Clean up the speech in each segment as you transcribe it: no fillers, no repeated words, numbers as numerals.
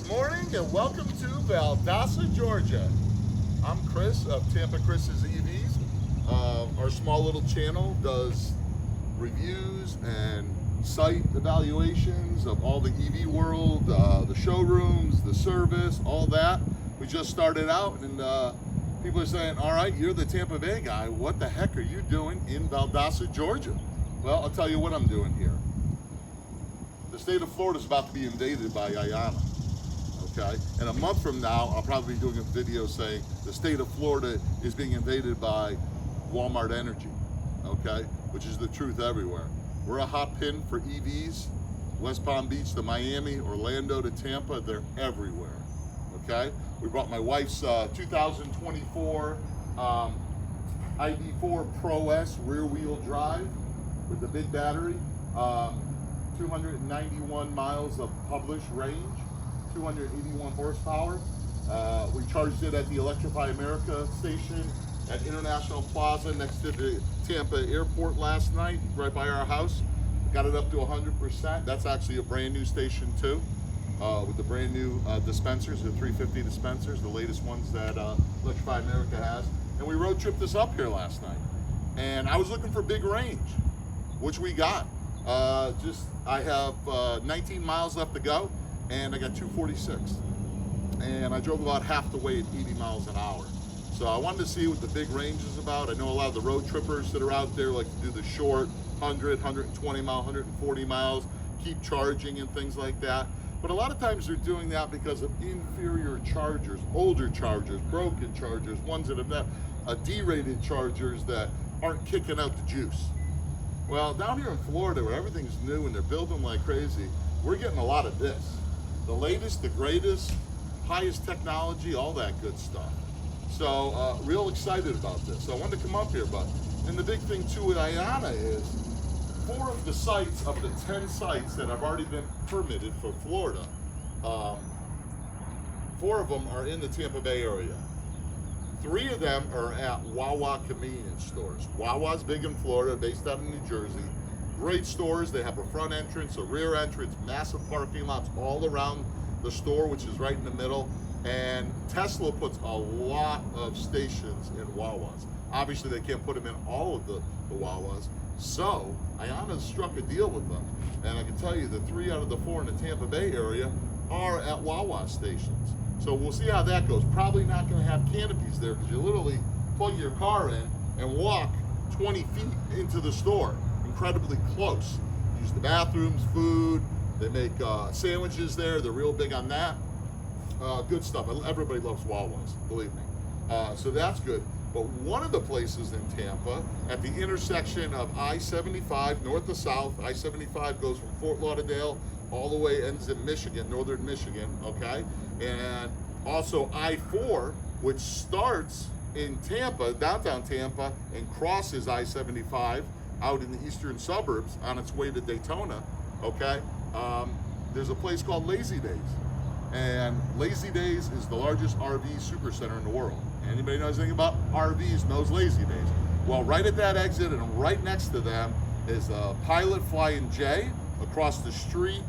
Good morning and welcome to Valdosta, Georgia. I'm Chris of Tampa Chris's EVs. Our small little channel does reviews and site evaluations of all the EV world, the showrooms, the service, all that. We just started out and people are saying, all right, you're the Tampa Bay guy. What the heck are you doing in Valdosta, Georgia? Well, I'll tell you what I'm doing here. The state of Florida is about to be invaded by IONNA. Okay, and a month from now, I'll probably be doing a video saying the state of Florida is being invaded by Walmart Energy, okay, which is the truth everywhere. We're a hot pin for EVs, West Palm Beach to Miami, Orlando to Tampa, they're everywhere, okay? We brought my wife's 2024 ID4 Pro S rear wheel drive with the big battery, 291 miles of published range. 281 horsepower. We charged it at the Electrify America station at International Plaza next to the Tampa airport last night, right by our house. Got it up to 100%. That's actually a brand new station too, with the brand new dispensers, the 350 dispensers, the latest ones that Electrify America has. And we road tripped this up here last night. And I was looking for big range, which we got. I have 19 miles left to go. And I got 246, and I drove about half the way at 80 miles an hour. So I wanted to see what the big range is about. I know a lot of the road trippers that are out there like to do the short 100, 120 mile, 140 miles, keep charging and things like that. But a lot of times they're doing that because of inferior chargers, older chargers, broken chargers, ones that have D-rated chargers that aren't kicking out the juice. Well, down here in Florida where everything's new and they're building like crazy, we're getting a lot of this. The latest, the greatest, highest technology, all that good stuff. So real excited about this. So I wanted to come up here, and the big thing too with IONNA is 4 of the sites of the 10 sites that have already been permitted for Florida, 4 of them are in the Tampa Bay area. 3 of them are at Wawa convenience stores. Wawa's big in Florida, based out of New Jersey. Great stores. They have a front entrance, a rear entrance, massive parking lots all around the store, which is right in the middle. And Tesla puts a lot of stations in Wawas. Obviously, they can't put them in all of the Wawas. So IONNA struck a deal with them. And I can tell you the 3 out of the 4 in the Tampa Bay area are at Wawa stations. So we'll see how that goes. Probably not going to have canopies there because you literally plug your car in and walk 20 feet into the store. Incredibly close. Use the bathrooms, food. They make sandwiches there. They're real big on that. Good stuff. Everybody loves Wawa's, believe me. So that's good. But one of the places in Tampa, at the intersection of I-75 north to south, I-75 goes from Fort Lauderdale all the way, ends in Michigan, northern Michigan, okay? And also I-4, which starts in Tampa, downtown Tampa, and crosses I-75 out in the eastern suburbs on its way to Daytona, okay? There's a place called Lazy Days. And Lazy Days is the largest RV supercenter in the world. Anybody knows anything about RVs knows Lazy Days. Well, right at that exit and right next to them is a Pilot Flying J. Across the street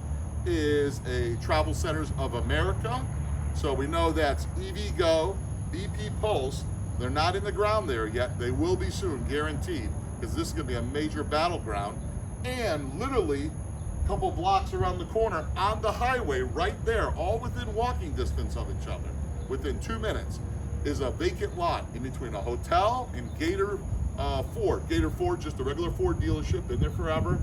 is a Travel Centers of America. So we know that's EVgo, BP Pulse. They're not in the ground there yet. They will be soon, guaranteed, because this is going to be a major battleground. And literally a couple blocks around the corner on the highway right there, all within walking distance of each other, within 2 minutes, is a vacant lot in between a hotel and Gator Ford. Gator Ford, just a regular Ford dealership, been there forever.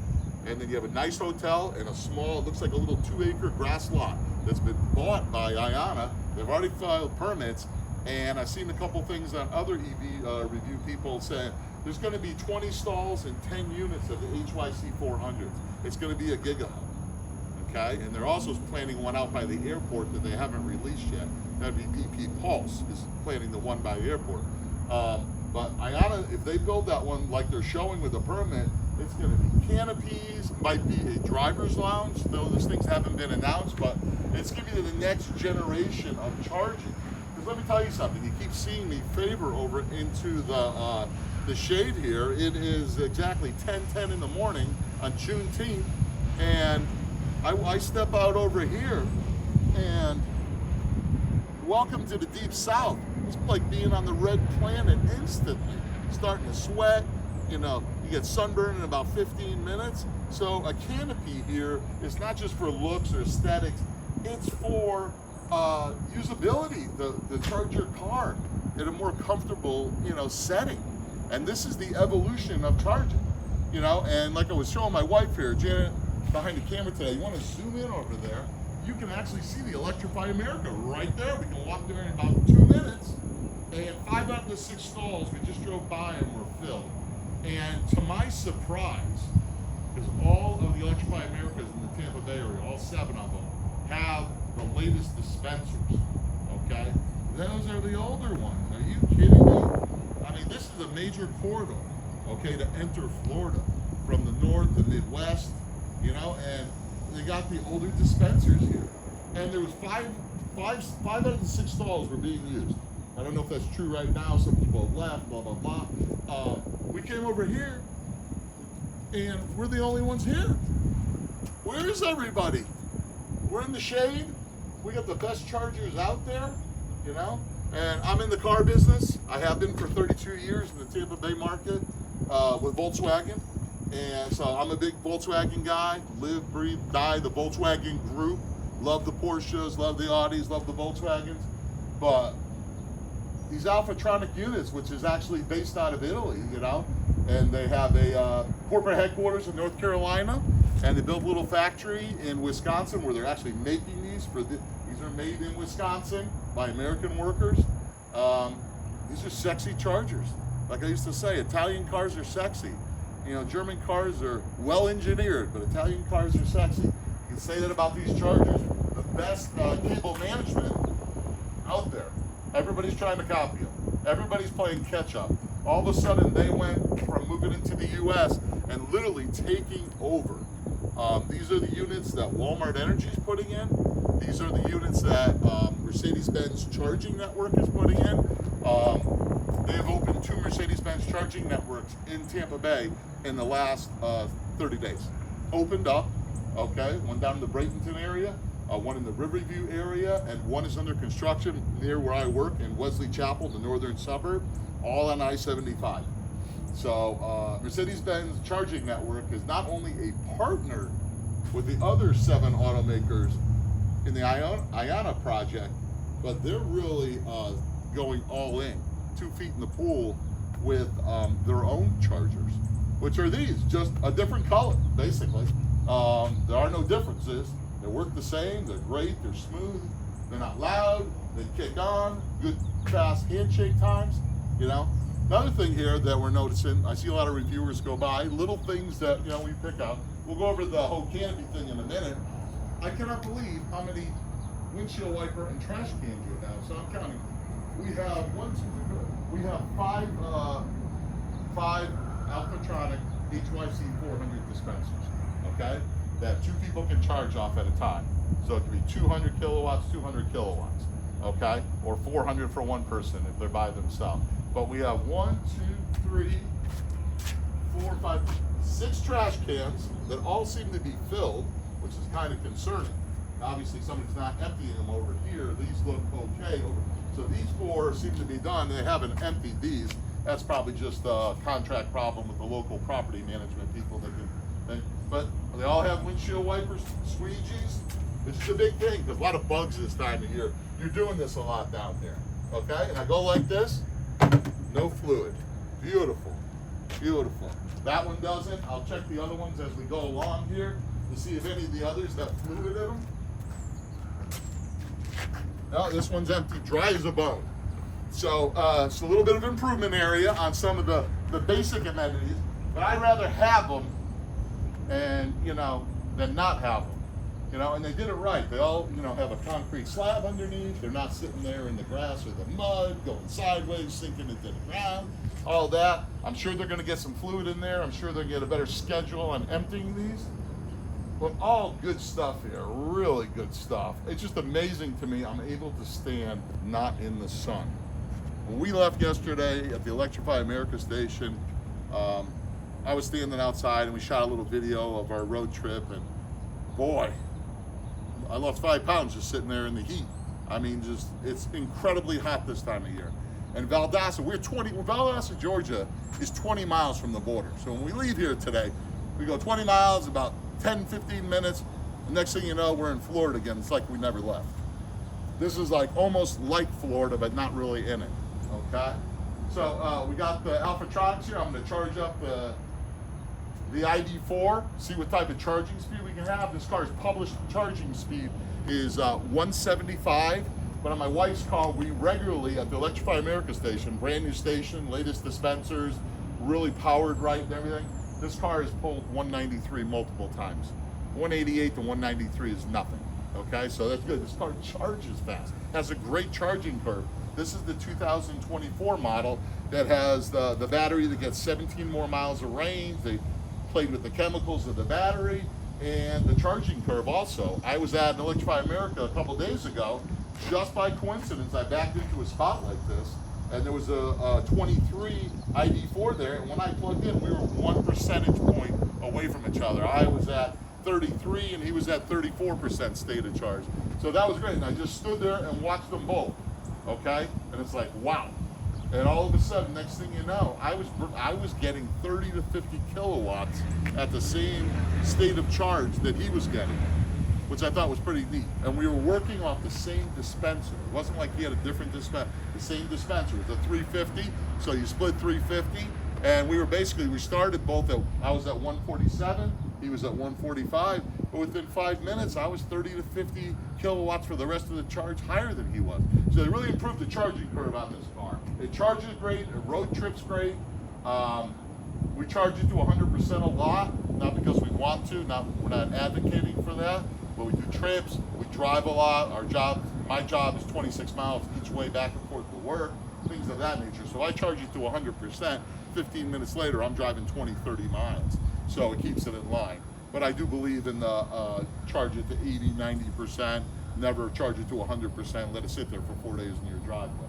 And then you have a nice hotel and a small, it looks like a little 2-acre grass lot that's been bought by IONNA. They've already filed permits. And I've seen a couple things on other EV review people saying there's going to be 20 stalls and 10 units of the HYC 400s. It's going to be a giga hub, okay? And they're also planning one out by the airport that they haven't released yet. That'd be BP Pulse is planning the one by the airport. But IONNA, if they build that one like they're showing with a permit, it's going to be canopies, might be a driver's lounge, though those things haven't been announced, but it's going to be the next generation of charging. Because let me tell you something, you keep seeing me favor over into the shade here. It is exactly 10:10 in the morning on Juneteenth, and I step out over here, and welcome to the deep south. It's like being on the red planet instantly. Starting to sweat, you know, you get sunburned in about 15 minutes. So a canopy here is not just for looks or aesthetics, it's for usability, to charge your car in a more comfortable, you know, setting. And this is the evolution of charging, you know, and like I was showing my wife here, Janet, behind the camera today, you want to zoom in over there, you can actually see the Electrify America right there. We can walk there in about 2 minutes, and 5 out of the 6 stalls, we just drove by and were filled. And to my surprise, because all of the Electrify Americas in the Tampa Bay area, all 7 of them, have the latest dispensers, okay? Those are the older ones. Are you kidding me? I mean, this is a major corridor, okay, to enter Florida from the north, the Midwest, you know, and they got the older dispensers here. And there was five out of the 6 stalls were being used. I don't know if that's true right now. Some people have left, blah, blah, blah. We came over here, and we're the only ones here. Where is everybody? We're in the shade. We got the best chargers out there, you know? And I'm in the car business. I have been for 32 years in the Tampa Bay market with Volkswagen. And so I'm a big Volkswagen guy. Live, breathe, die the Volkswagen group. Love the Porsches, love the Audis, love the Volkswagens. But these Alphatronic units, which is actually based out of Italy, you know, and they have a corporate headquarters in North Carolina, and they built a little factory in Wisconsin where they're actually making these these are made in Wisconsin by American workers. These are sexy chargers. Like I used to say, Italian cars are sexy. You know, German cars are well engineered, but Italian cars are sexy. You can say that about these chargers. The best cable management out there. Everybody's trying to copy them. Everybody's playing catch up. All of a sudden, they went from moving into the U.S. and literally taking over. These are the units that Walmart Energy is putting in. These are the units that Mercedes-Benz charging network is putting in. They have opened 2 Mercedes-Benz charging networks in Tampa Bay in the last 30 days. Opened up, okay, one down in the Bradenton area, one in the Riverview area, and one is under construction near where I work in Wesley Chapel, the northern suburb, all on I-75. So Mercedes-Benz charging network is not only a partner with the other 7 automakers in the IONNA project, but they're really going all in, 2 feet in the pool with their own chargers, which are these, just a different color, basically. There are no differences. They work the same, they're great, they're smooth, they're not loud, they kick on, good fast handshake times, you know. Another thing here that we're noticing, I see a lot of reviewers go by, little things that, you know, we pick out. We'll go over the whole canopy thing in a minute. I cannot believe how many windshield wiper and trash cans you have, so I'm counting. We have 5 Alphatronic HYC 400 dispensers, okay? That 2 people can charge off at a time. So it could be 200 kilowatts, 200 kilowatts, okay? Or 400 for one person if they're by themselves. But we have 1, 2, 3, 4, 5, 6 trash cans that all seem to be filled, which is kind of concerning. Obviously somebody's not emptying them over here. These look okay. So these 4 seem to be done. They haven't emptied these. That's probably just a contract problem with the local property management people that can. But they all have windshield wipers, squeegees. This is a big thing because a lot of bugs this time of year. You're doing this a lot down there, okay? And I go like this, no fluid. Beautiful, beautiful. That one doesn't. I'll check the other ones as we go along here to see if any of the others have fluid in them. No, this one's empty, dry as a bone. So it's a little bit of improvement area on some of the basic amenities, but I'd rather have them and, you know, than not have them, you know, and they did it right. They all, you know, have a concrete slab underneath. They're not sitting there in the grass or the mud, going sideways, sinking into the ground, all that. I'm sure they're going to get some fluid in there. I'm sure they'll get a better schedule on emptying these. But all good stuff here, really good stuff. It's just amazing to me I'm able to stand not in the sun. When we left yesterday at the Electrify America station, I was standing outside and we shot a little video of our road trip, and boy, I lost 5 pounds just sitting there in the heat. I mean, just it's incredibly hot this time of year. And Valdosta, Valdosta, Georgia is 20 miles from the border. So when we leave here today, we go 20 miles, about 10, 15 minutes. The next thing you know, we're in Florida again. It's like we never left. This is like almost like Florida, but not really in it, okay? So we got the Alphatronics here. I'm gonna charge up the ID4, see what type of charging speed we can have. This car's published charging speed is 175, but on my wife's car, we regularly at the Electrify America station, brand new station, latest dispensers, really powered right and everything. This car has pulled 193 multiple times. 188 to 193 is nothing, okay? So that's good. This car charges fast, has a great charging curve. This is the 2024 model that has the battery that gets 17 more miles of range. They played with the chemicals of the battery and the charging curve also. I was at Electrify America a couple days ago. Just by coincidence, I backed into a spot like this, and there was a 23 ID4 there, and when I plugged in, we were 1 percentage point away from each other. I was at 33 and he was at 34% state of charge. So that was great, and I just stood there and watched them both, okay? And it's like, wow. And all of a sudden, next thing you know, I was getting 30 to 50 kilowatts at the same state of charge that he was getting, which I thought was pretty neat. And we were working off the same dispenser. It wasn't like he had a different dispenser, the same dispenser. It was a 350, so you split 350, and we started both at, I was at 147, he was at 145, but within 5 minutes, I was 30 to 50 kilowatts for the rest of the charge higher than he was. So they really improved the charging curve on this car. It charges great, it road trips great. We charge it to 100% a lot, not because we want to, we're not advocating for that, but we do trips, we drive a lot. My job is 26 miles each way back and forth to work, things of that nature. So I charge it to 100%, 15 minutes later, I'm driving 20, 30 miles. So it keeps it in line. But I do believe in the charge it to 80, 90%, never charge it to 100%, let it sit there for 4 days in your driveway.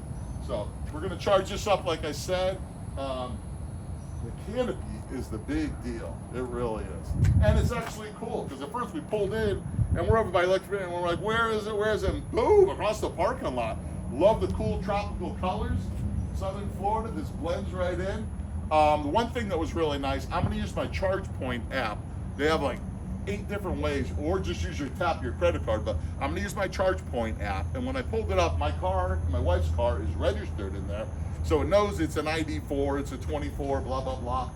So we're gonna charge this up, like I said. The canopy is the big deal. It really is. And it's actually cool, because at first we pulled in, and we're over by Electric, and we're like, where is it, where is it? And boom, across the parking lot. Love the cool tropical colors. Southern Florida, this blends right in. The one thing that was really nice, I'm gonna use my ChargePoint app. They have like 8 different ways, or just use your credit card, but I'm gonna use my ChargePoint app, and when I pulled it up, my wife's car is registered in there, so it knows it's an ID4, it's a 24, blah, blah, blah.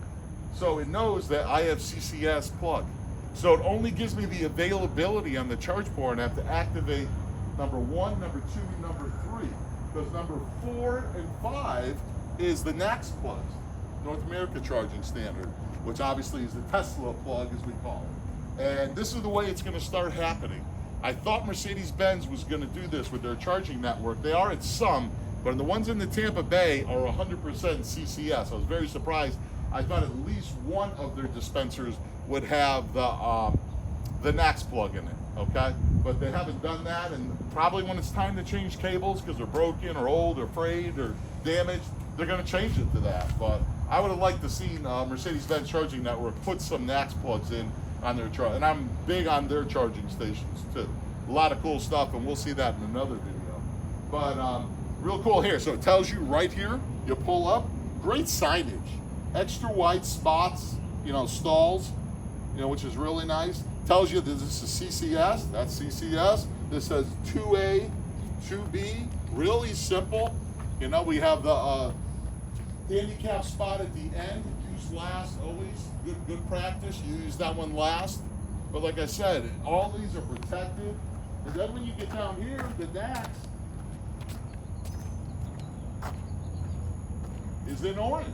So it knows that I have CCS plug. So it only gives me the availability on the ChargePoint app to activate number 1, number 2, and number 3, because number 4 and 5 is the NACS plugs, North America Charging Standard, which obviously is the Tesla plug, as we call it. And this is the way it's gonna start happening. I thought Mercedes-Benz was gonna do this with their charging network. They are at some, but the ones in the Tampa Bay are 100% CCS. I was very surprised. I thought at least one of their dispensers would have the NACS plug in it, okay? But they haven't done that, and probably when it's time to change cables because they're broken or old or frayed or damaged, they're gonna change it to that. But I would have liked to see Mercedes-Benz charging network put some NACS plugs in on their charge, and I'm big on their charging stations too. A lot of cool stuff, and we'll see that in another video. But real cool here. So it tells you right here, you pull up, great signage, extra wide spots, stalls, which is really nice. Tells you that this is CCS, that's CCS. This says 2A, 2B, really simple. We have the handicap spot at the end, use last always, good practice, you use that one last. But like I said, all these are protected. And then when you get down here, the NACS is in orange.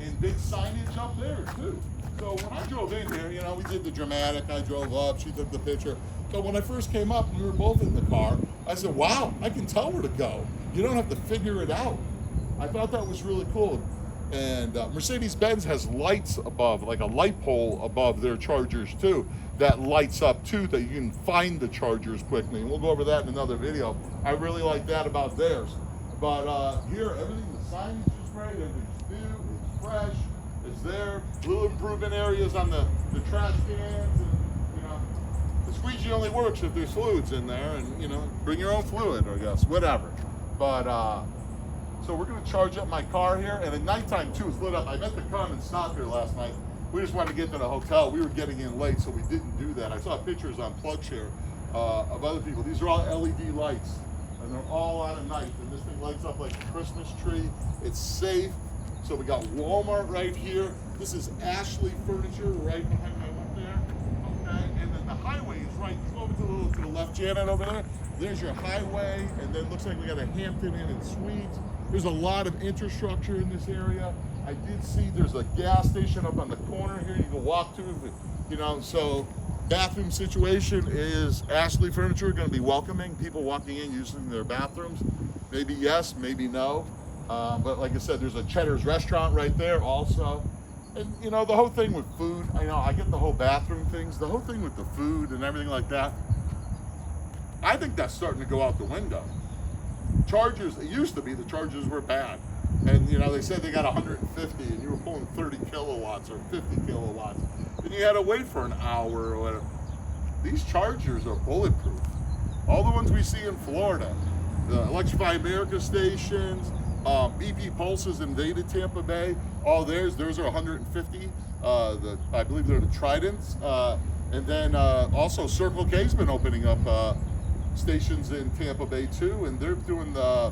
And big signage up there too. So when I drove in here, we did the dramatic, I drove up, she took the picture. So when I first came up and we were both in the car, I said, wow, I can tell where to go. You don't have to figure it out. I thought that was really cool. And Mercedes-Benz has lights above, like a light pole above their chargers too, that lights up too, that you can find the chargers quickly. And we'll go over that in another video. I really like that about theirs. But here, everything, the signage is great, everything's new, it's fresh, it's there. Little improvement areas on the trash cans, and the squeegee only only works if there's fluids in there, and you know, bring your own fluid, I guess, whatever. But so we're gonna charge up my car here, and at nighttime too, it's lit up. I meant to come and stop here last night. We just wanted to get to the hotel. We were getting in late, so we didn't do that. I saw pictures on PlugShare of other people. These are all LED lights, and they're all on at night, and this thing lights up like a Christmas tree. It's safe. So we got Walmart right here. This is Ashley Furniture right behind my one there. Okay, and then the highway is right. Go over to the left, Janet, over there. There's your highway, and then it looks like we got a Hampton Inn and Suites. There's a lot of infrastructure in this area. I did see there's a gas station up on the corner here you can walk to, you know, so bathroom situation is Ashley Furniture going to be welcoming people walking in using their bathrooms. Maybe yes, maybe no. But like I said, there's a Cheddar's restaurant right there also. And you know, the whole thing with food, I know I get the whole bathroom things, the whole thing with the food and everything like that. I think that's starting to go out the window. Chargers, it used to be the chargers were bad. And you know, they said they got 150 and you were pulling 30 kilowatts or 50 kilowatts. Then you had to wait for an hour or whatever. These chargers are bulletproof. All the ones we see in Florida, the Electrify America stations, BP Pulses invaded Tampa Bay. All theirs are 150. I believe they're the Tridents. And then also Circle K's been opening up stations in Tampa Bay too, and they're doing the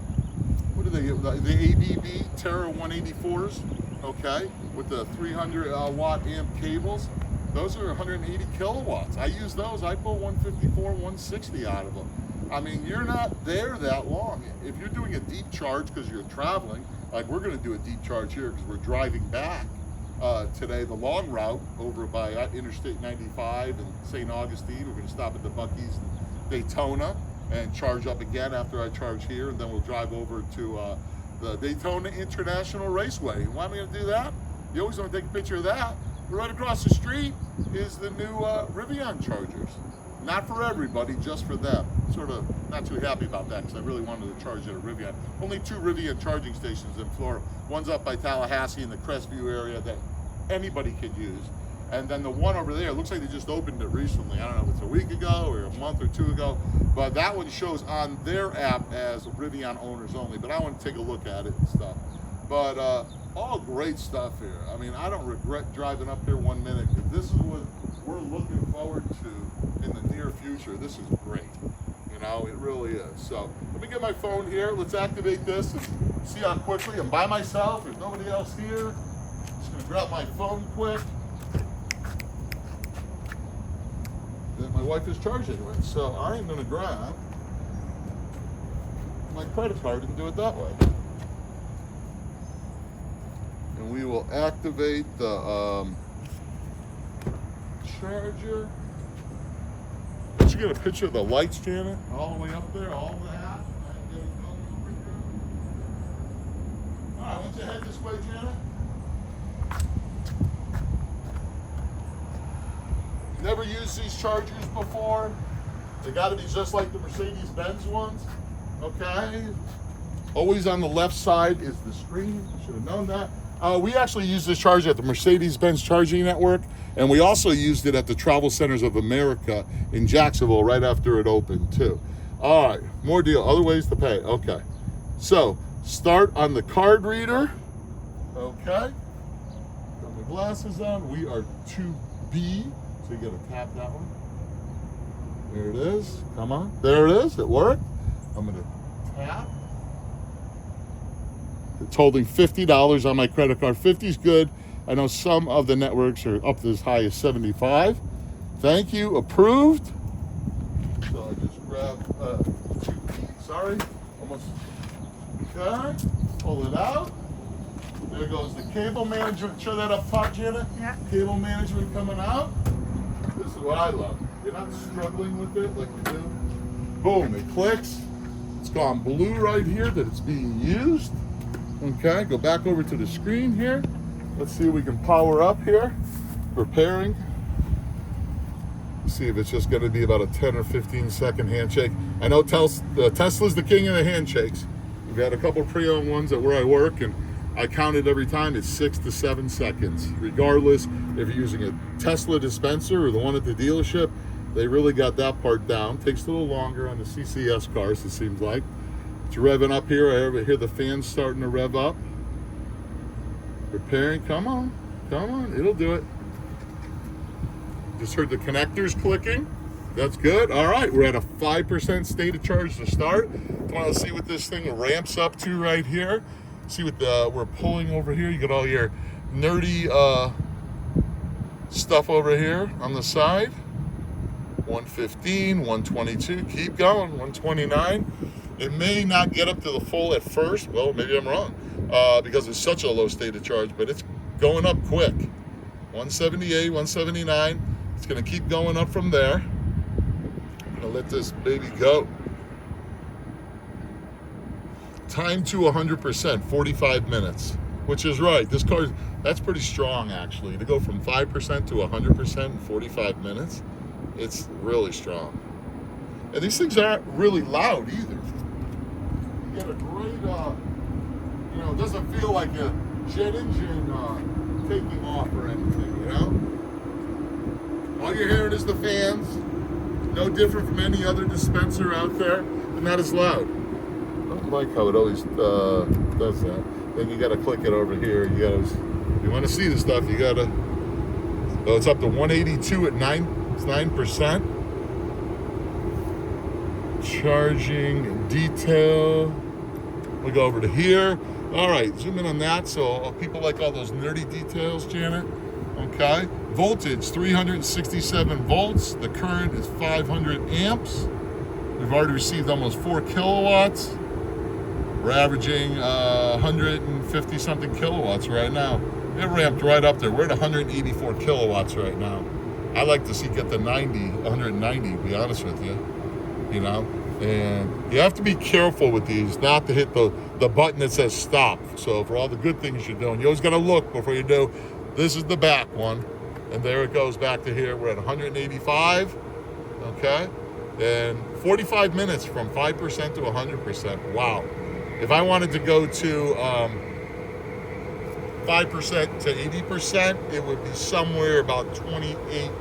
ABB Terra 184s, okay, with the 300 watt amp cables. Those are 180 kilowatts. I use those. I pull 154, 160 out of them. I mean, you're not there that long. If you're doing a deep charge because you're traveling, like we're going to do a deep charge here because we're driving back today, the long route over by Interstate 95 and St. Augustine. We're going to stop at the Buc-ee's in Daytona and charge up again after I charge here, and then we'll drive over to the Daytona International Raceway. Why am I going to do that? You always want to take a picture of that. Right across the street is the new Rivian chargers. Not for everybody, just for them. Sort of not too happy about that because I really wanted to charge at a Rivian. Only 2 Rivian charging stations in Florida. One's up by Tallahassee in the Crestview area that anybody could use. And then the one over there, looks like they just opened it recently. I don't know if it's a week ago or a month or 2 ago, but that one shows on their app as Rivian owners only, but I want to take a look at it and stuff. But all great stuff here. I mean, I don't regret driving up here 1 minute. If this is what we're looking forward to in the near future, this is great. You know, it really is. So let me get my phone here. Let's activate this and see how quickly. I'm by myself. There's nobody else here. Just gonna grab my phone quick. That my wife is charging with. So I am gonna grab my credit card and do it that way. And we will activate the charger. Did you get a picture of the lights, Janet? All the way up there, all that. All right, why don't you head this way, Janet? Never used these chargers before. They got to be just like the Mercedes-Benz ones, okay? Always on the left side is the screen. Should have known that. We actually used this charger at the Mercedes-Benz charging network, and we also used it at the Travel Centers of America in Jacksonville right after it opened too. All right, more deal, other ways to pay. Okay, so start on the card reader. Okay, got my glasses on. We are 2B, so you gotta tap that one. There it is, come on. There it is, it worked. I'm gonna tap. It's holding $50 on my credit card. 50 is good. I know some of the networks are up to as high as 75. Thank you, approved. So I just grab, sorry, almost, okay, pull it out. There goes the cable management. Show that up top, Janet. Yeah. Cable management coming out. This is what I love. You're not struggling with it like you do. Boom, it clicks. It's gone blue right here that it's being used. Okay, go back over to the screen here. Let's see if we can power up here. Preparing. See if it's just going to be about a 10 or 15 second handshake. I know Tesla's the king of the handshakes. We've had a couple pre-owned ones at where I work, and I counted every time. It's 6 to 7 seconds, regardless if you're using a Tesla dispenser or the one at the dealership. They really got that part down. Takes a little longer on the CCS cars, it seems like. It's revving up here. I hear the fans starting to rev up. Repairing. Come on. Come on. It'll do it. Just heard the connectors clicking. That's good. All right. We're at a 5% state of charge to start. Want to see what this thing ramps up to right here. See what we're pulling over here. You got all your nerdy stuff over here on the side. 115, 122. Keep going. 129. It may not get up to the full at first. Well, maybe I'm wrong because it's such a low state of charge, but it's going up quick. 178, 179. It's going to keep going up from there. I'm going to let this baby go. Time to 100%, 45 minutes, which is right. This car, that's pretty strong actually. To go from 5% to 100% in 45 minutes, it's really strong. And these things aren't really loud either. You get a great, it doesn't feel like a jet engine taking off or anything, you know? All you're hearing is the fans. No different from any other dispenser out there, and not as loud. I don't like how it always does that. Then you got to click it over here. You want to see the stuff, you got to. Oh, it's up to 182 at 9%. Charging detail. We go over to here. All right, zoom in on that. So people like all those nerdy details, Janet. Okay. Voltage 367 volts. The current is 500 amps. We've already received almost 4 kilowatts. We're averaging 150 something kilowatts right now. It ramped right up there. We're at 184 kilowatts right now. I like to see get to 190, to be honest with you. You know, and you have to be careful with these, not to hit the button that says stop. So for all the good things you're doing, you always got to look before you do. This is the back one, and there it goes back to here. We're at 185. Okay, and 45 minutes from 5% to 100%. Wow. If I wanted to go to 5% to 80%, it would be somewhere about 28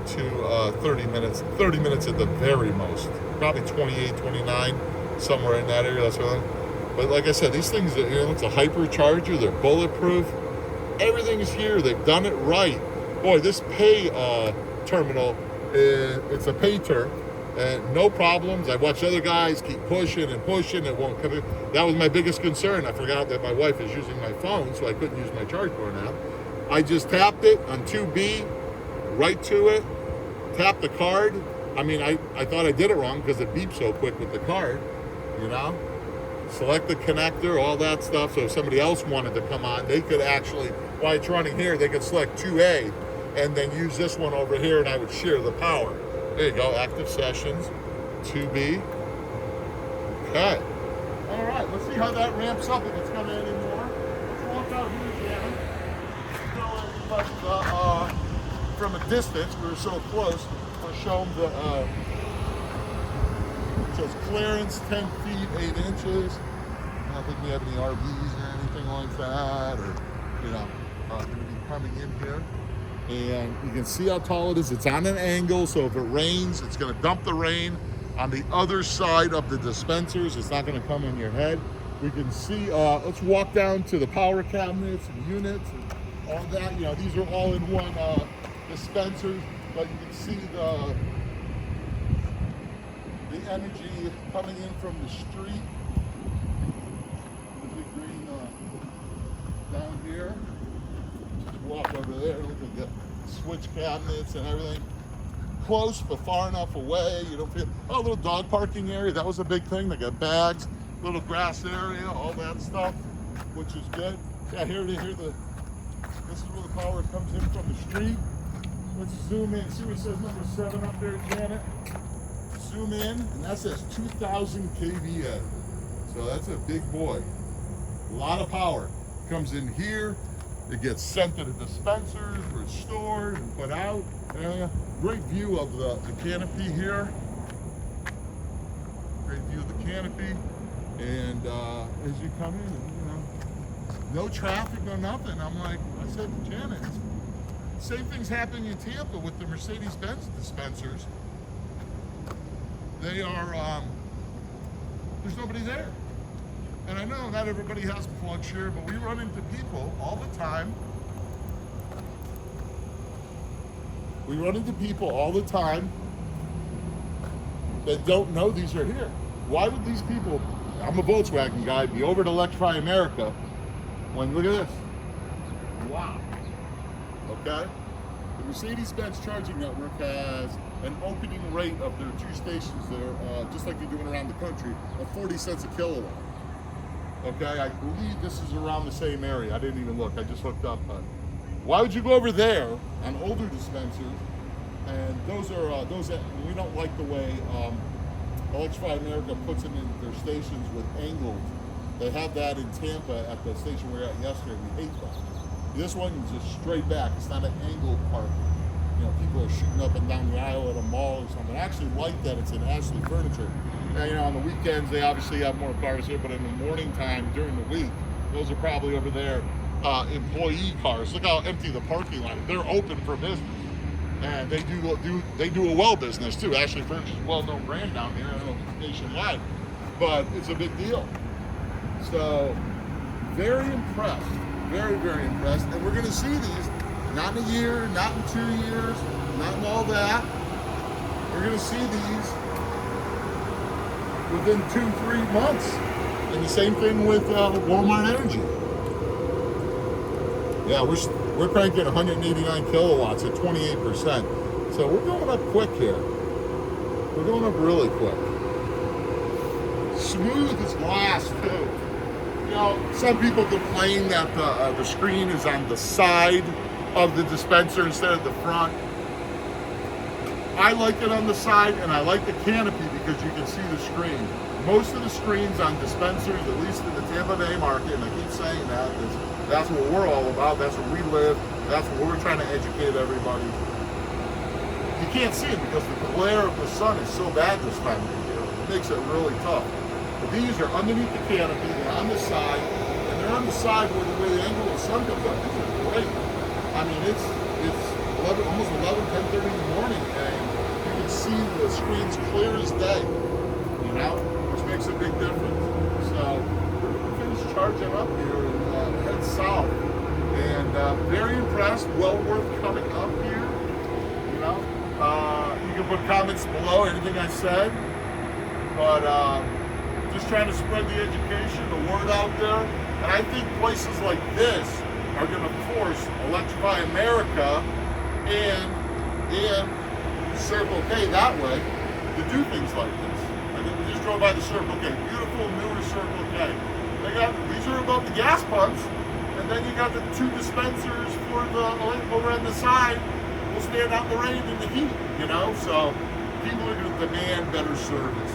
to 30 minutes. 30 minutes at the very most. Probably 28, 29, somewhere in that area. That's what. But like I said, these things, it's a hypercharger. They're bulletproof. Everything is here. They've done it right. Boy, this pay terminal, it's a pay term. And no problems. I watched other guys keep pushing and pushing. It won't come in. That was my biggest concern. I forgot that my wife is using my phone, so I couldn't use my charge cord now. I just tapped it on 2B, right to it, tapped the card. I mean, I thought I did it wrong because it beeped so quick with the card, you know? Select the connector, all that stuff. So if somebody else wanted to come on, they could actually, while it's running here, they could select 2A and then use this one over here, and I would share the power. There you go, active sessions, 2B. Okay. All right, let's see how that ramps up if it's coming anymore. Let's walk out here again. But from a distance, we were so close, we'll show them the, it says clearance 10 feet, 8 inches. I don't think we have any RVs or anything like that, or, going to be coming in here. And you can see how tall it is. It's on an angle, so if it rains, it's going to dump the rain on the other side of the dispensers. It's not going to come on your head. We can see, let's walk down to the power cabinets and units and all that. These are all in one dispensers, but you can see the energy coming in from the street. The big green down here. Walk over there, look at the switch cabinets and everything. Close but far enough away. You don't feel. Oh, a little dog parking area. That was a big thing. They got bags, little grass area, all that stuff, which is good. Yeah, this is where the power comes in from the street. Let's zoom in. See what it says number 7 up there, Janet? Zoom in, and that says 2,000 kVA. So that's a big boy. A lot of power. Comes in here. It gets sent to the dispensers, where it's stored and put out. Great view of the canopy here. Great view of the canopy. And as you come in, no traffic, no nothing. I said to Janet, same thing's happening in Tampa with the Mercedes-Benz dispensers. they are, there's nobody there. And I know not everybody has plug share, but we run into people all the time. We run into people all the time that don't know these are here. Why would these people, I'm a Volkswagen guy, be over to Electrify America when, look at this. Wow. Okay? The Mercedes-Benz charging network has an opening rate of their 2 stations there, just like they're doing around the country, of 40 cents a kilowatt. Okay, I believe this is around the same area. I didn't even look, I just looked up. Why would you go over there on older dispensers? And those are, we don't like the way Electrify America puts them in their stations with angled. They have that in Tampa at the station we were at yesterday. We hate that. This one is just straight back. It's not an angled parking. You know, people are shooting up and down the aisle at a mall or something. I actually like that it's in Ashley Furniture. And, you know, on the weekends they obviously have more cars here, but in the morning time during the week, those are probably over there employee cars. Look how empty the parking lot is. They're open for business, and they do a well business too. Ashley Furniture is a well-known brand down here. I don't know if it's nationwide, but it's a big deal. So very impressed, very, very impressed. And we're going to see these not in a year, not in 2 years, not in all that. We're going to see these within 2-3 months. And the same thing with Walmart Energy. Yeah, we're cranking 189 kilowatts at 28%. So we're going up quick here. We're going up really quick. Smooth as glass too. You know, some people complain that the screen is on the side of the dispenser instead of the front. I like it on the side, and I like the canopy because you can see the screen. Most of the screens on dispensers, at least in the Tampa Bay market, and I keep saying that because that's what we're all about, that's where we live, that's what we're trying to educate everybody. You can't see it because the glare of the sun is so bad this time of the year. It makes it really tough. But these are underneath the canopy, they're on the side, and they're on the side where the angle of the sun comes up. These are great. I mean, it's 11, almost 11, 10:30 in the morning, and you can see the screens clear as day, you know, which makes a big difference. So we're finished charging up here and head south, and very impressed. Well worth coming up here, you know. You can put comments below anything I said, but just trying to spread the education, the word out there, and I think places like this are going to force Electrify America and Circle K that way to do things like this. I think we just drove by the Circle K, beautiful newer Circle K. These are above the gas pumps, and then you got the 2 dispensers for the over on the side. Will stand out in the rain and the heat, you know. So people are going to demand better service.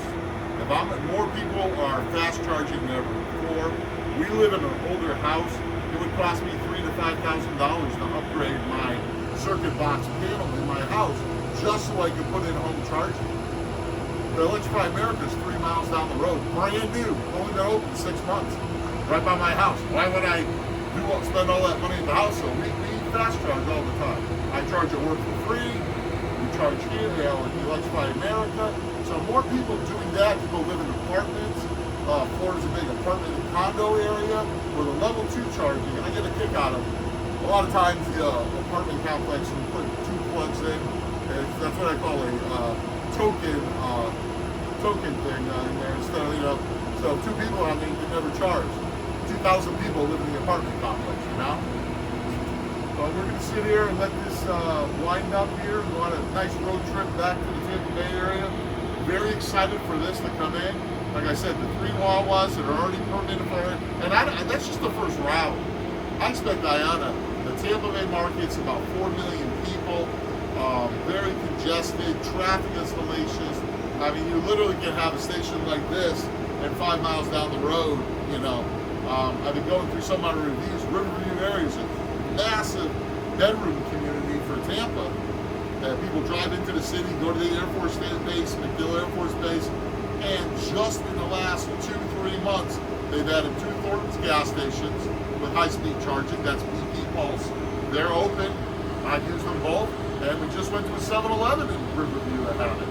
More people are fast charging than ever before. We live in an older house. It would cost me $3,000 to $5,000 to upgrade my circuit box panel in my house just so I could put in home charging. But Electrify America is 3 miles down the road, brand new, only been open 6 months, right by my house. Why would I spend all that money in the house? So we fast charge all the time. I charge at work for free. We charge here, Electrify America. So more people doing that, people live in apartments. Florida's a big apartment and condo area with a level 2 charging, and I get a kick out of it. A lot of times the apartment complex will put 2 plugs in. That's what I call a token thing in there instead of, you know, so 2 people on there you can never charge. 2,000 people live in the apartment complex, you know? So we're going to sit here and let this wind up here. Go on a nice road trip back to the Tampa Bay area. Very excited for this to come in. Like I said, the 3 Wawas that are already permitted for it, and that's just the first round. I expect IONNA, the Tampa Bay market's about 4 million people, very congested, traffic is hellacious. I mean, you literally can have a station like this and 5 miles down the road, you know. I've been going through some of my reviews. Riverview area is a massive bedroom community for Tampa. People drive into the city, go to the Air Force Base, MacDill Air Force Base, and just in the last 2-3 months, they've added 2 Thornton's gas stations with high-speed charging. That's BP Pulse. They're open. I've used them both, and we just went to a 7-Eleven in Riverview that had it.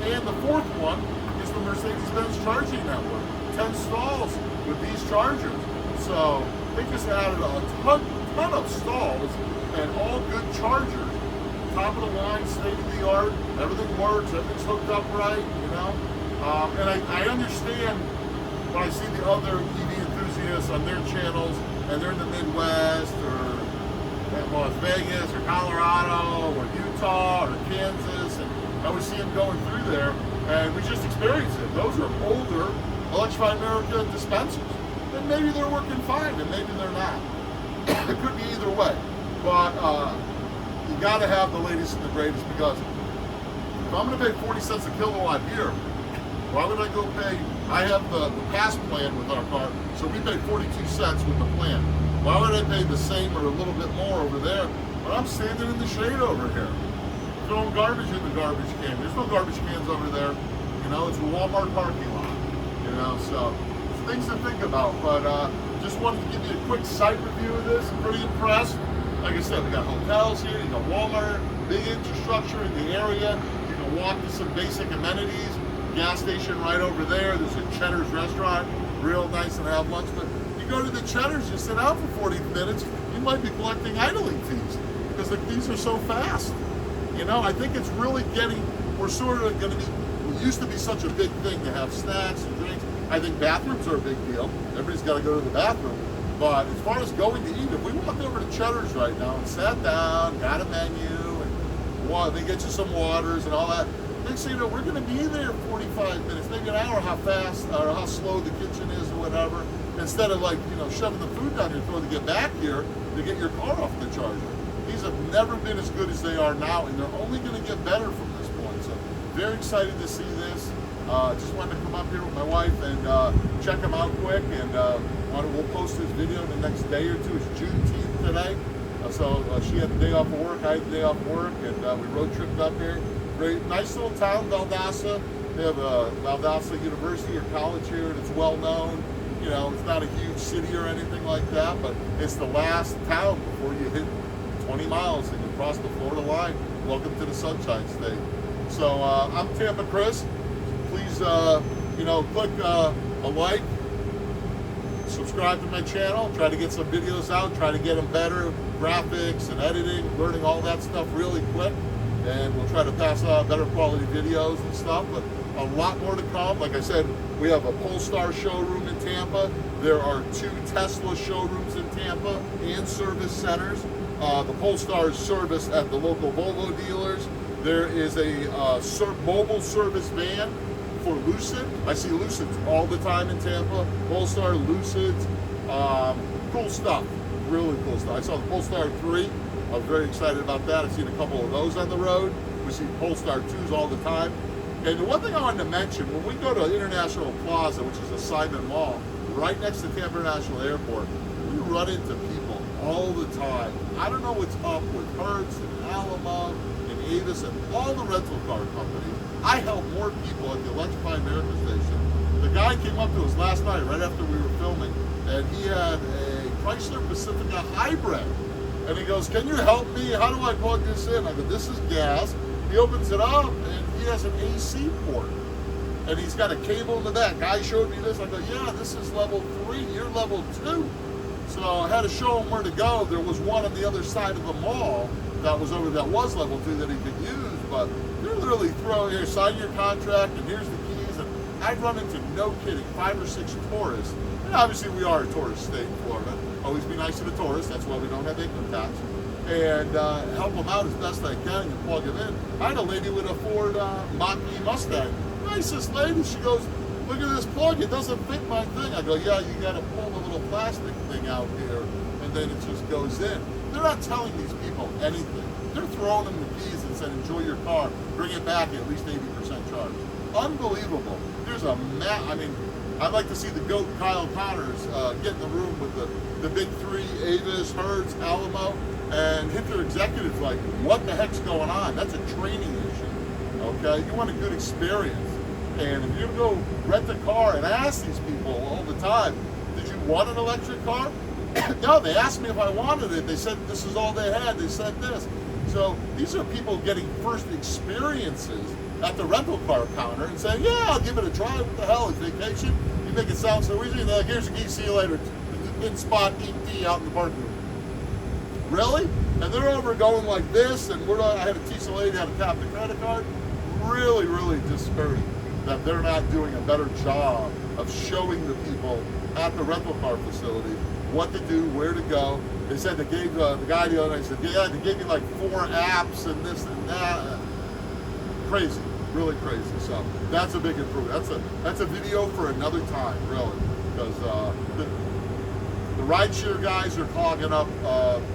And the fourth one is the Mercedes-Benz charging network. 10 stalls with these chargers. So they just added a ton of stalls and all good chargers. Top of the line, state of the art, everything works, everything's hooked up right, you know. And I understand when I see the other EV enthusiasts on their channels and they're in the Midwest or Las Vegas or Colorado or Utah or Kansas, and I always see them going through there, and we just experience it. Those are older Electrify America dispensers, and maybe they're working fine and maybe they're not. It could be either way, but you got to have the latest and the greatest, because if I'm going to pay 40 cents a kilowatt here, why would I go pay? I have the pass plan with our car, so we pay 42 cents with the plan. Why would I pay the same or a little bit more over there when I'm standing in the shade over here, throwing garbage in the garbage can? There's no garbage cans over there. You know, it's a Walmart parking lot. You know, so it's things to think about. But just wanted to give you a quick site review of this. I'm pretty impressed. Like I said, we got hotels here, you got Walmart, big infrastructure in the area. You can walk to some basic amenities. Gas station right over there. There's a Cheddar's restaurant, real nice, and have lunch. But you go to the Cheddar's, you sit out for 40 minutes, you might be collecting idling fees because these are so fast. You know, I think it's really getting, we're sort of going to be, it used to be such a big thing to have snacks and drinks. I think bathrooms are a big deal. Everybody's got to go to the bathroom. But as far as going to eat, if we walked over to Cheddar's right now and sat down, got a menu, and they get you some waters and all that, next thing you know, we're going to be there 45 minutes, maybe an hour, how fast or how slow the kitchen is or whatever, instead of like, you know, shoving the food down your throat to get back here to get your car off the charger. These have never been as good as they are now, and they're only going to get better from this point. So very excited to see this. Just wanted to come up here with my wife and check them out quick, and we'll post this video in the next day or two. It's Juneteenth today, so she had the day off of work, I had the day off of work, and we road tripped up here. Great, nice little town, Valdosta. They have a Valdosta University or college here, and it's well known. You know, it's not a huge city or anything like that, but it's the last town before you hit 20 miles and you cross the Florida line. Welcome to the Sunshine State. So I'm Tampa Chris. Please, you know, click a like, subscribe to my channel, try to get some videos out, try to get them better, graphics and editing, learning all that stuff really quick. And we'll try to pass out better quality videos and stuff, but a lot more to come. Like I said, we have a Polestar showroom in Tampa. There are 2 Tesla showrooms in Tampa and service centers. The Polestar service at the local Volvo dealers. There is a mobile service van for Lucid. I see Lucids all the time in Tampa. Polestar, Lucids, cool stuff, really cool stuff. I saw the Polestar 3. I was very excited about that. I've seen a couple of those on the road. We see Polestar 2s all the time. And the one thing I wanted to mention, when we go to International Plaza, which is a Simon Mall, right next to Tampa International Airport, we run into people all the time. I don't know what's up with Hertz and Alamo and Avis and all the rental car companies. I help more people at the Electrify America station. The guy came up to us last night, right after we were filming, and he had a Chrysler Pacifica Hybrid. And he goes, "Can you help me? How do I plug this in?" I go, "This is gas." He opens it up, and he has an AC port. And he's got a cable in the back. Guy showed me this. I go, "Yeah, this is level 3. You're level 2. So I had to show him where to go. There was one on the other side of the mall that was level 2 that he could use. But they're literally throwing here, sign your contract, and here's the keys. And I'd run into, no kidding, 5 or 6 tourists. And obviously we are a tourist state in Florida. Always be nice to the tourists. That's why we don't have income tax. And help them out as best I can and plug them in. I had a lady with a Ford Mach-E Mustang. Nicest lady. She goes, "Look at this plug. It doesn't fit my thing." I go, "Yeah, you got to pull the little plastic thing out here, and then it just goes in." They're not telling these people anything. They're throwing them the keys and saying, "Enjoy your car. Bring it back at least 80% charge." Unbelievable. There's a I mean, I'd like to see the GOAT Kyle Connors get in the room with the big 3, Avis, Hertz, Alamo, and hit their executives like, "What the heck's going on?" That's a training issue, okay? You want a good experience. And if you're going to go rent a car, and I ask these people all the time, "Did you want an electric car?" No, they asked me if I wanted it. They said this is all they had. They said this. So these are people getting first experiences at the rental car counter and saying, yeah, I'll give it a try. What the hell is vacation? You make it sound so easy. They're like, here's a key, see you later. In spot, ET out in the parking room. Really? And they're over going like this, and I had to teach the lady how to tap the credit card. Really, really discouraged that they're not doing a better job of showing the people at the rental car facility what to do, where to go. They said they gave the guy the other night, said, yeah, they gave me like 4 apps and this and that. Crazy, really crazy. So that's a big improvement. That's a video for another time, really, because the rideshare guys are clogging up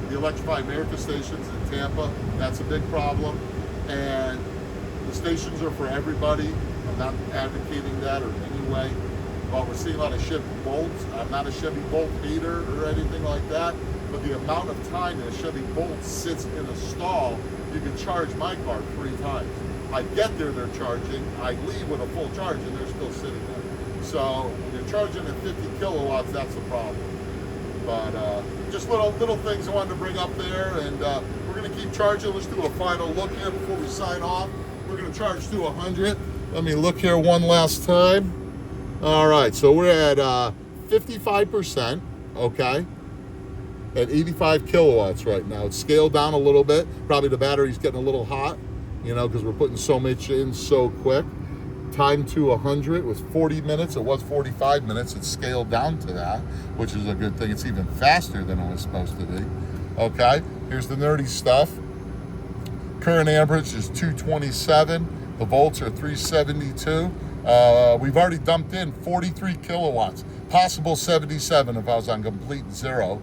the Electrify America stations in Tampa. That's a big problem. And the stations are for everybody. I'm not advocating that in any way. But we're seeing a lot of Chevy Bolts. I'm not a Chevy Bolt hater or anything like that. But the amount of time that a Chevy Bolt sits in a stall, you can charge my car 3 times. I get there, they're charging. I leave with a full charge and they're still sitting there. So when you're charging at 50 kilowatts, that's the problem. But just little things I wanted to bring up there, and we're going to keep charging. Let's do a final look here before we sign off. We're going to charge to 100. Let me look here one last time. All right, so we're at 55%, okay, at 85 kilowatts right now. It's scaled down a little bit. Probably the battery's getting a little hot, you know, because we're putting so much in so quick. Time to 100 was 40 minutes. It was 45 minutes. It's scaled down to that, which is a good thing. It's even faster than it was supposed to be. Okay, here's the nerdy stuff. Current amperage is 227. The volts are 372. We've already dumped in 43 kilowatts. Possible 77 if I was on complete zero.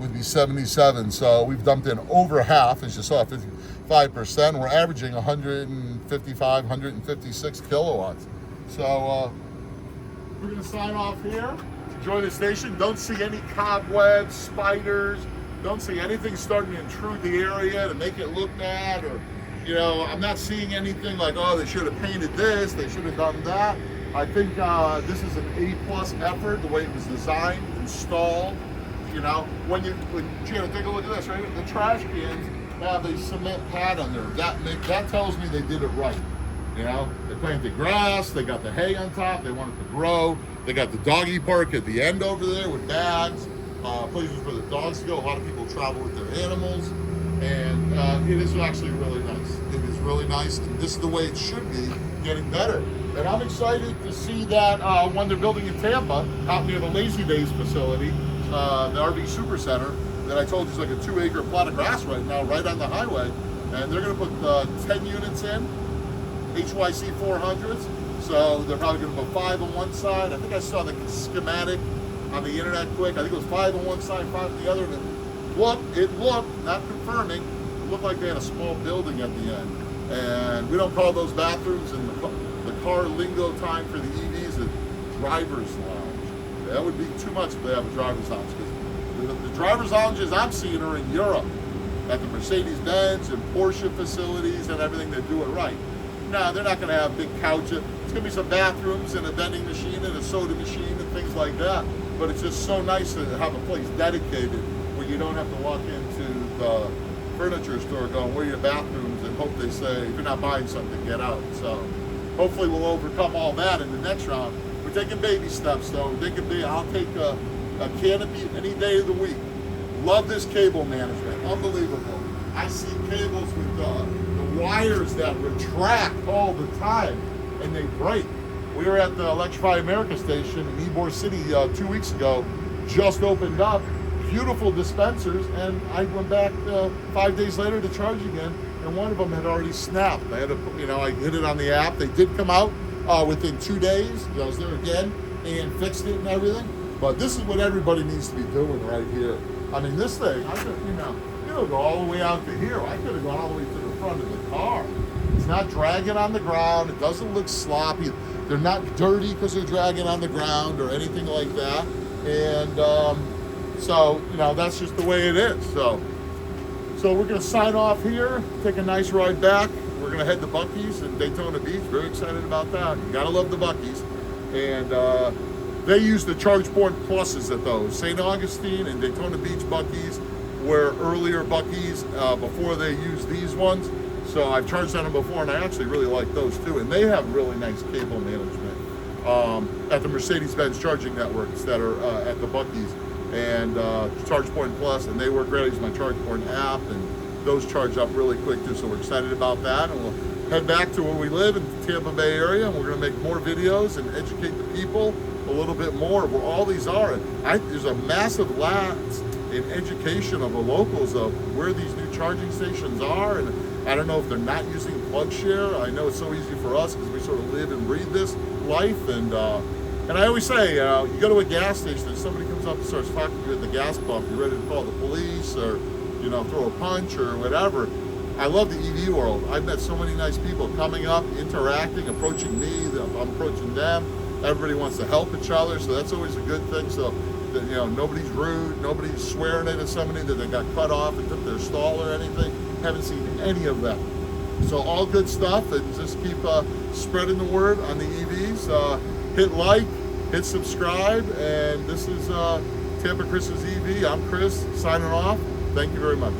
Would be 77. So we've dumped in over half, as you saw, 55%. We're averaging 155, 156 kilowatts. So we're going to sign off here. Enjoy the station. Don't see any cobwebs, spiders. Don't see anything starting to intrude the area to make it look bad, or, you know, I'm not seeing anything like, oh, they should have painted this, they should have done that. I think this is an A+ effort, the way it was designed, installed. You know, Gina, take a look at this, right? The trash cans have a cement pad on there. That tells me they did it right. You know, they planted grass, they got the hay on top, they want it to grow. They got the doggy park at the end over there with bags, places for the dogs to go. A lot of people travel with their animals, and it is actually really nice. It is really nice, and this is the way it should be, getting better. And I'm excited to see that when they're building in Tampa, out near the Lazy Days facility, the RV Supercenter, that I told you is like a 2-acre plot of grass right now, right on the highway. And they're going to put 10 units in, HYC 400s. So they're probably going to put 5 on one side. I think I saw the schematic on the internet quick. I think it was 5 on one side, 5 on the other. And it looked, not confirming, it looked like they had a small building at the end. And we don't call those bathrooms in the car lingo time for the EVs a driver's lounge. That would be too much if they have a driver's lounge, because the driver's lounges I'm seeing are in Europe, at the Mercedes-Benz and Porsche facilities and everything that do it right. No, they're not going to have big couches. It's going to be some bathrooms and a vending machine and a soda machine and things like that. But it's just so nice to have a place dedicated where you don't have to walk into the furniture store going, where are your bathrooms, and hope they say, if you're not buying something, get out. So hopefully we'll overcome all that in the next round. We're taking baby steps, though. I'll take a canopy any day of the week. Love this cable management. Unbelievable. I see cables with the wires that retract all the time, and they break. We were at the Electrify America station in Ybor City 2 weeks ago. Just opened up. Beautiful dispensers, and I went back 5 days later to charge again, and one of them had already snapped. I had to, I hit it on the app. They did come out within 2 days. I was there again and fixed it and everything. But this is what everybody needs to be doing right here. I mean, this thing, I could, go all the way out to here. I could have gone all the way to the front of the car. It's not dragging on the ground. It doesn't look sloppy. They're not dirty because they're dragging on the ground or anything like that. And so, that's just the way it is. So we're going to sign off here, take a nice ride back. We're going to head to Buc-ee's in Daytona Beach. Very excited about that. You got to love the Buc-ee's. And they use the ChargePoint Pluses at those. St. Augustine and Daytona Beach Buc-ee's were earlier Buc-ee's before they used these ones. So So I've charged on them before, and I actually really like those too. And they have really nice cable management at the Mercedes-Benz charging networks that are at the Buc-ee's and ChargePoint Plus, and they work great. I use my ChargePoint app, and those charge up really quick too. So we're excited about that, and we'll head back to where we live in the Tampa Bay area, and we're going to make more videos and educate the people a little bit more of where all these are. There's a massive lapse in education of the locals of where these new charging stations are, and I don't know if they're not using PlugShare. I know it's so easy for us because we sort of live and breathe this life, and I always say, you go to a gas station and somebody comes up and starts talking to you at the gas pump, you're ready to call the police or throw a punch or whatever. I love the EV world. I've met so many nice people coming up, interacting, approaching me, I'm approaching them. Everybody wants to help each other, so that's always a good thing. So that, nobody's rude, nobody's swearing at somebody that they got cut off and took their stall or anything. Haven't seen any of that. So all good stuff, and just keep spreading the word on the EVs. Hit like, hit subscribe, and this is Tampa Chris's EV. I'm Chris, signing off. Thank you very much.